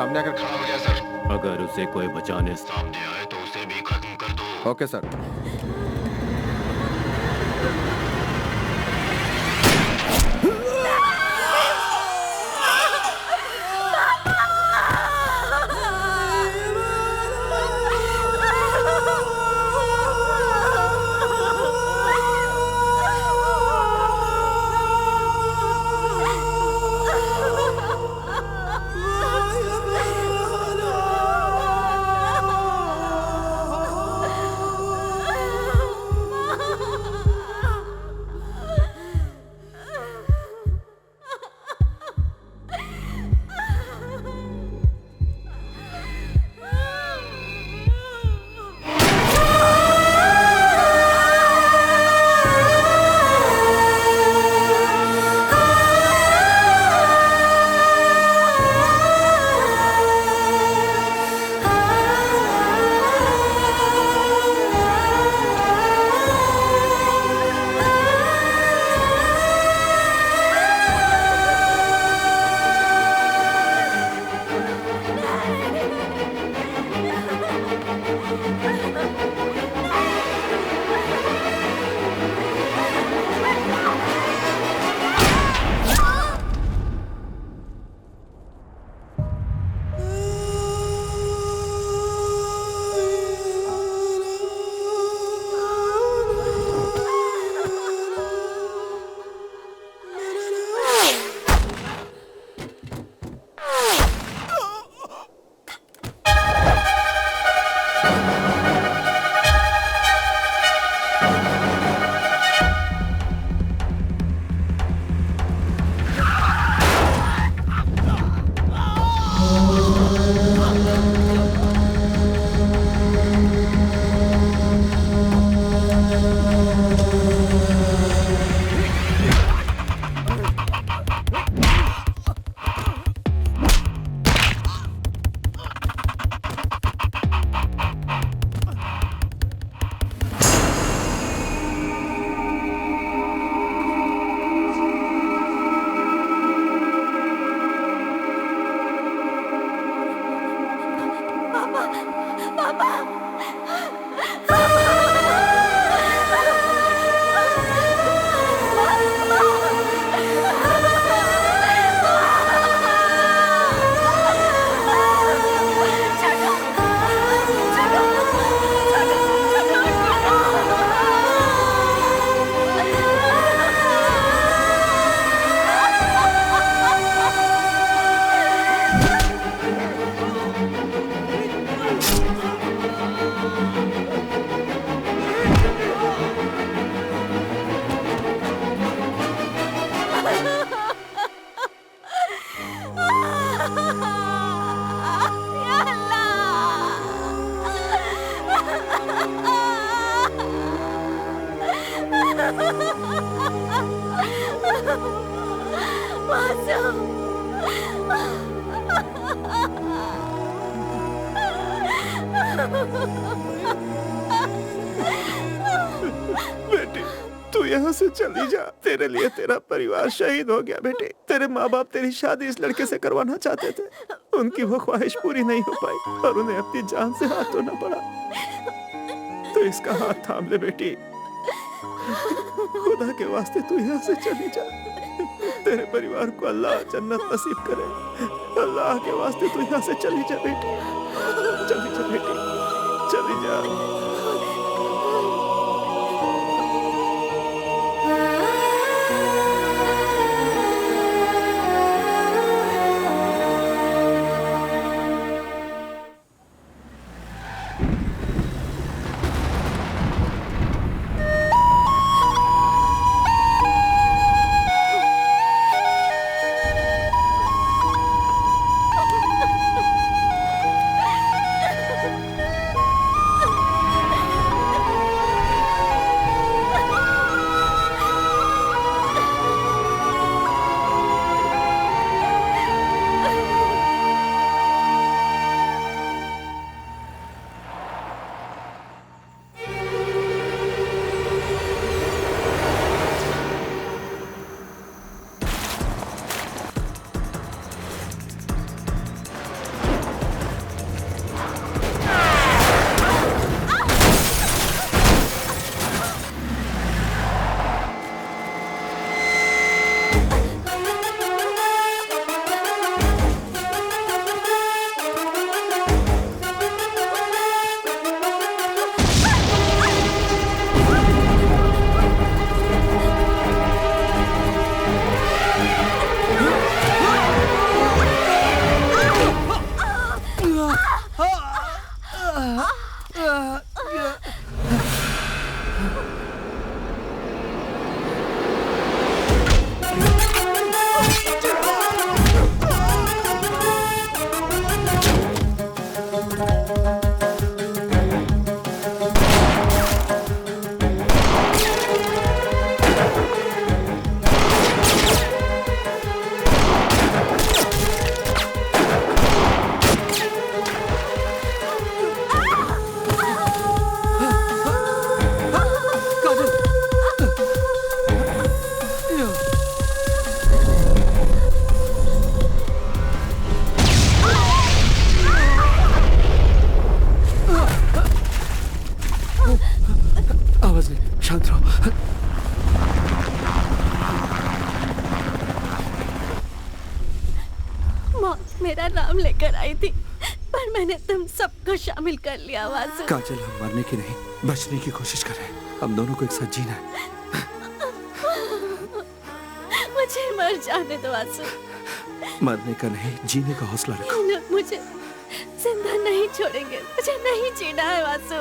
सामने आकर खड़ा हो जाए सर। अगर उसे कोई बचाने सामने आए तो उसे भी खत्म कर दो। Okay sir. बेटी तू यहाँ से चली जा, तेरे लिए तेरा परिवार शहीद हो गया। बेटी तेरे माँ बाप तेरी शादी इस लड़के से करवाना चाहते थे, उनकी वो ख्वाहिश पूरी नहीं हो पाई और उन्हें अपनी जान से हाथ धोना पड़ा। तो इसका हाथ थाम ले बेटी, खुदा के वास्ते तू यहाँ से चली जा। तेरे परिवार को अल्लाह जन्नत नसीब करे। अल्लाह के वास्ते तू यहाँ से चली जा बेटी, चली जा बेटी, चली जा। लेकर आई थी, पर मैंने तुम सबको शामिल कर लिया वासु। काजल, हम मरने की नहीं, बचने की कोशिश कर रहे हैं। हम दोनों को एक साथ जीना है। मुझे मर जाने दो वासु। मरने का नहीं, जीने का हौसला रखो। ये लोग मुझे जिंदा नहीं छोड़ेंगे, मुझे नहीं जीना है वासु।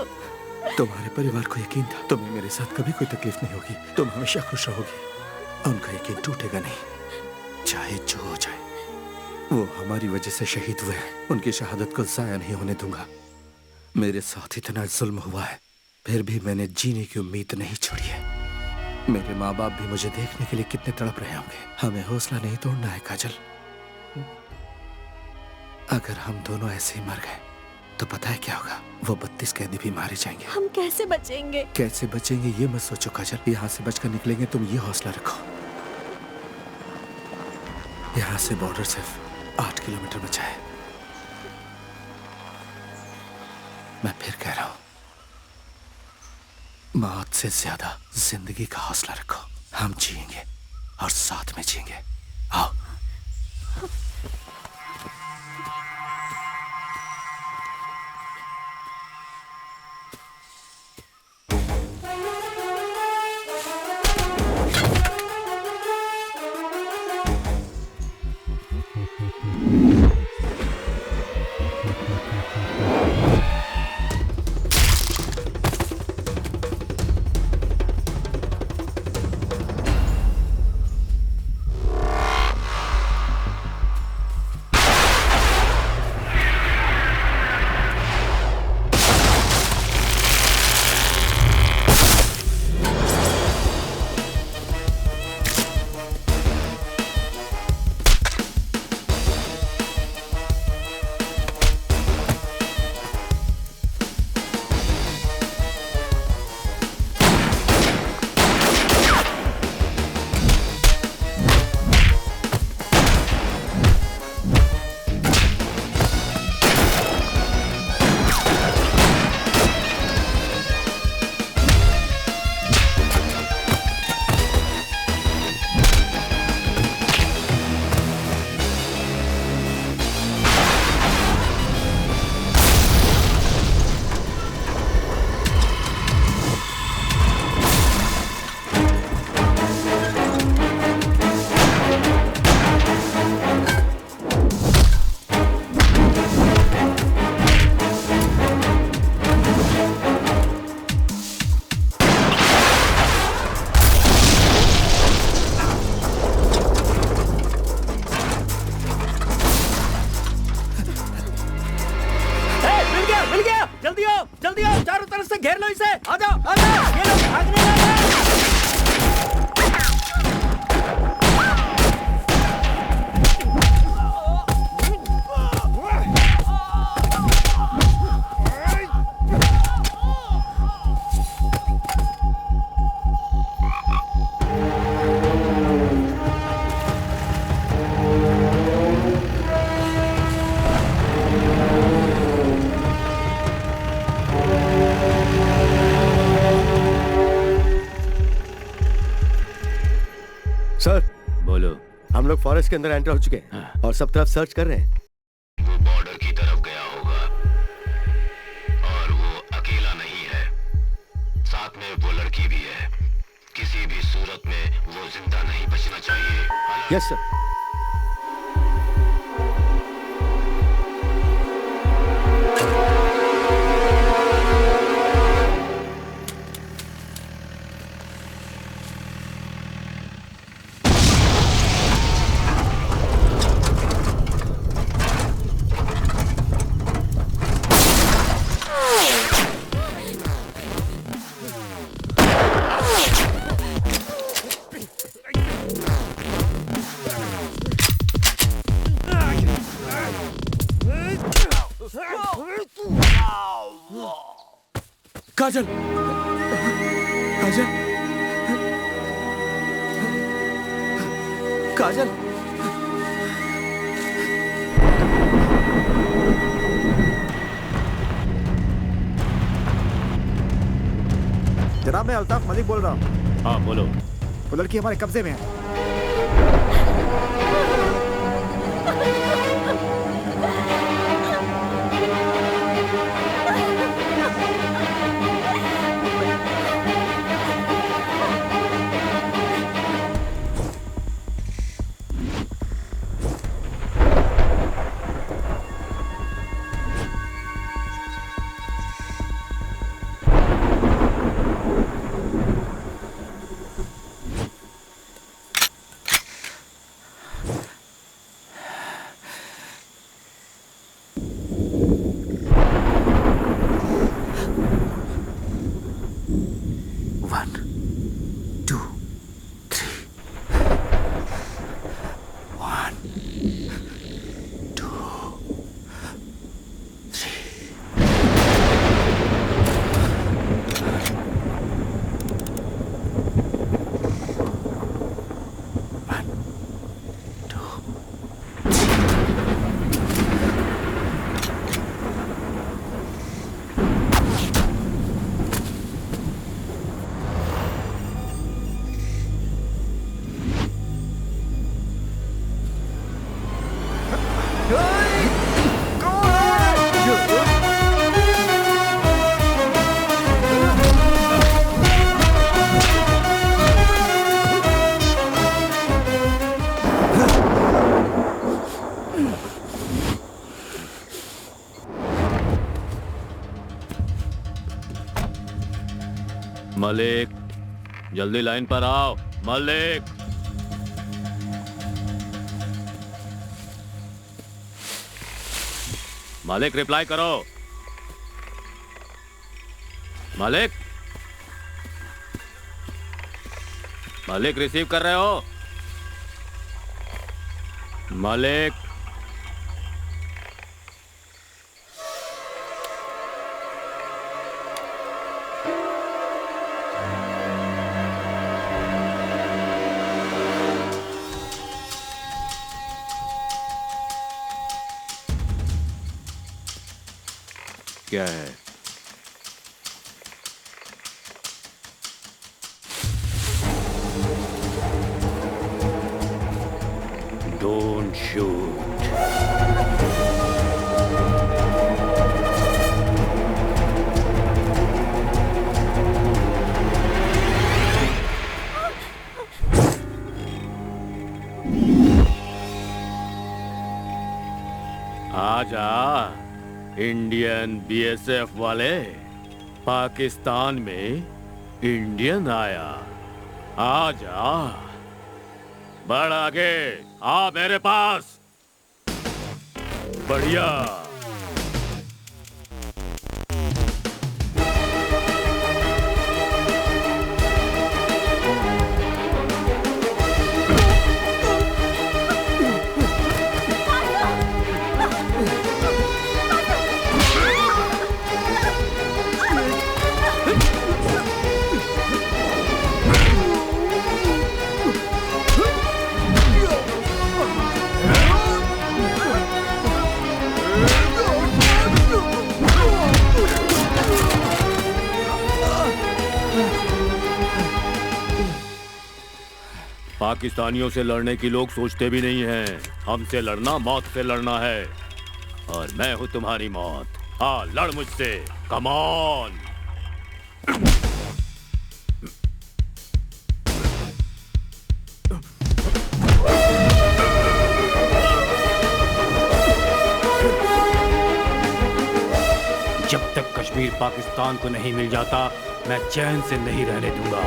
तुम्हारे परिवार को यकीन था तुम्हें मेरे साथ कभी कोई तकलीफ नहीं होगी, तुम हमेशा खुश रहोगी। उनका यकीन टूटेगा नहीं, चाहे जो हो जाए। वो हमारी वजह से शहीद हुए हैं, उनकी शहादत को जाया नहीं होने दूंगा। मेरे साथ इतना जुल्म हुआ है, फिर भी मैंने जीने की उम्मीद नहीं छोड़ी है। मेरे माँ बाप भी मुझे देखने के लिए कितने तड़प रहे होंगे। हमें हौसला नहीं तोड़ना है काजल। अगर हम दोनों ऐसे ही मर गए तो पता है क्या होगा? वो 32 कैदी भी मारे जाएंगे। हम कैसे बचेंगे? कैसे बचेंगे ये मत सोचो काजल, यहाँ से बचकर निकलेंगे, तुम ये हौसला रखो। यहाँ से बॉर्डर सिर्फ 8 किलोमीटर बचा है। मैं फिर कह रहा हूं, मौत से ज्यादा जिंदगी का हौसला रखो। हम जिएंगे और साथ में जिएंगे। आओ। जल्दी आओ, चारों तरफ से घेर लो इसे। आ जाओ, आ जाओ, ये लोग भागने लगे हैं। सर बोलो। हम लोग फॉरेस्ट के अंदर एंटर हो चुके हैं और सब तरफ सर्च कर रहे हैं। वो बॉर्डर की तरफ गया होगा और वो अकेला नहीं है, साथ में वो लड़की भी है। किसी भी सूरत में वो जिंदा नहीं बचना चाहिए। Yes sir. काजल, काजल, काजल, जनाब, मैं अल्ताफ मलिक बोल रहा हूँ। हाँ बोलो। वो लड़की हमारे कब्जे में है। मलिक, जल्दी लाइन पर आओ। मलिक, मालिक रिप्लाई करो। मालिक, मालिक रिसीव कर रहे हो? मालिक, क्या है? Don't shoot. आजा इंडियन बीएसएफ वाले, पाकिस्तान में इंडियन आया। आजा, बढ़ आगे, आ मेरे पास। बढ़िया। पाकिस्तानियों से लड़ने की लोग सोचते भी नहीं हैं। हमसे लड़ना मौत से लड़ना है, और मैं हूं तुम्हारी मौत। हाँ, लड़ मुझसे, कम ऑन। जब तक कश्मीर पाकिस्तान को नहीं मिल जाता, मैं चैन से नहीं रहने दूंगा।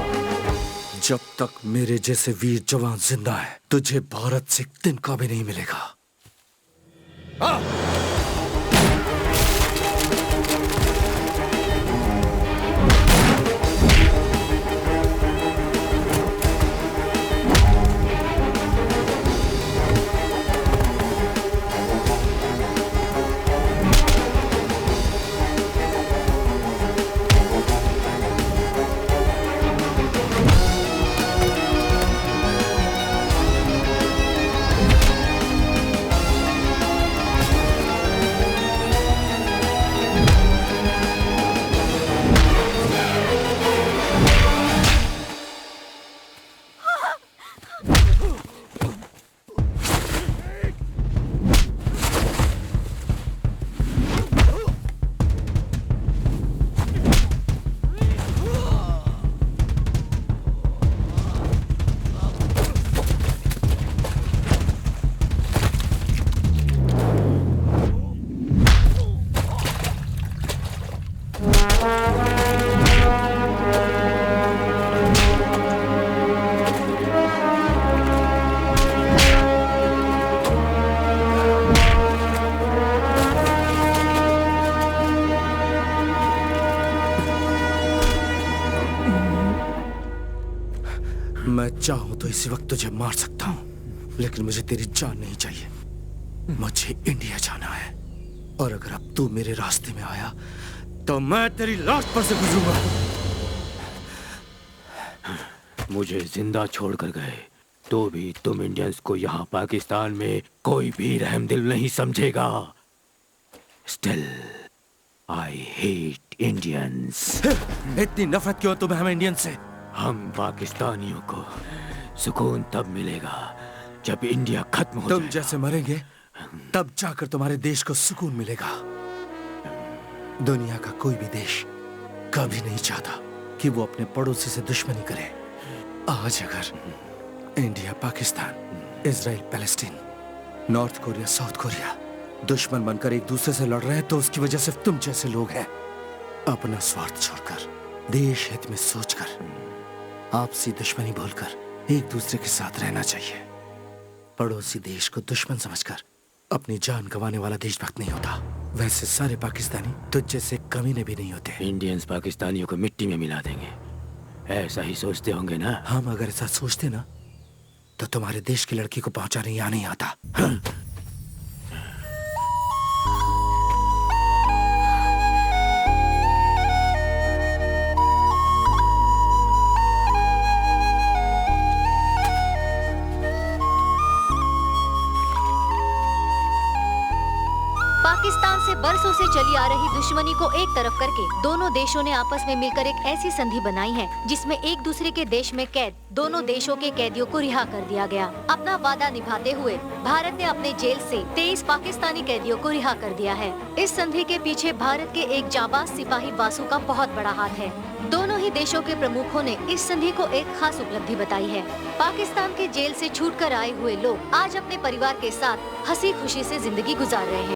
जब तक मेरे जैसे वीर जवान जिंदा है, तुझे भारत से एक दिन का भी नहीं मिलेगा। मैं चाहूं तो इसी वक्त तुझे मार सकता हूं, लेकिन मुझे तेरी जान नहीं चाहिए। मुझे इंडिया जाना है, और अगर अब तू मेरे रास्ते में आया तो मैं तेरी लाश पर से गुजरूंगा। मुझे जिंदा छोड़कर गए तो भी तुम इंडियंस को यहाँ पाकिस्तान में कोई भी रहमदिल नहीं समझेगा। Still I hate Indians. इतनी नफरत क्यों तुम्हें हम इंडियन से? हम पाकिस्तानियों को सुकून तब मिलेगा जब इंडिया खत्म हो तुम जैसे मरेंगे तब जाकर तुम्हारे देश को सुकून मिलेगा। दुनिया का कोई भी देश कभी नहीं चाहता कि वो अपने पड़ोसी से दुश्मनी करे। आज अगर India, Pakistan, Israel, Palestine, north Korea, south Korea दुश्मन बनकर एक दूसरे से लड़ रहे हैं तो उसकी वजह सिर्फ तुम जैसे लोग हैं। अपना स्वार्थ छोड़कर देश हित में सोचकर आपसी दुश्मनी भूलकर एक दूसरे के साथ रहना चाहिए। पड़ोसी देश को दुश्मन समझकर अपनी जान गंवाने वाला देशभक्त नहीं होता। वैसे सारे पाकिस्तानी तुझ जैसे कमीने भी नहीं होते। इंडियंस पाकिस्तानियों को मिट्टी में मिला देंगे, ऐसा ही सोचते होंगे ना? हम अगर ऐसा सोचते ना तो तुम्हारे देश की लड़की को पहुंचाने यहाँ नहीं आता। हाँ। पाकिस्तान से बरसों से चली आ रही दुश्मनी को एक तरफ करके दोनों देशों ने आपस में मिलकर एक ऐसी संधि बनाई है जिसमें एक दूसरे के देश में कैद दोनों देशों के कैदियों को रिहा कर दिया गया। अपना वादा निभाते हुए भारत ने अपने जेल से 23 पाकिस्तानी कैदियों को रिहा कर दिया है। इस संधि के पीछे भारत के एक जाबाज सिपाही वासु का बहुत बड़ा हाथ है। दोनों ही देशों के प्रमुखों ने इस संधि को एक खास उपलब्धि बताई है। पाकिस्तान के जेल से छूटकर आए हुए लोग आज अपने परिवार के साथ हंसी खुशी से जिंदगी गुजार रहे हैं।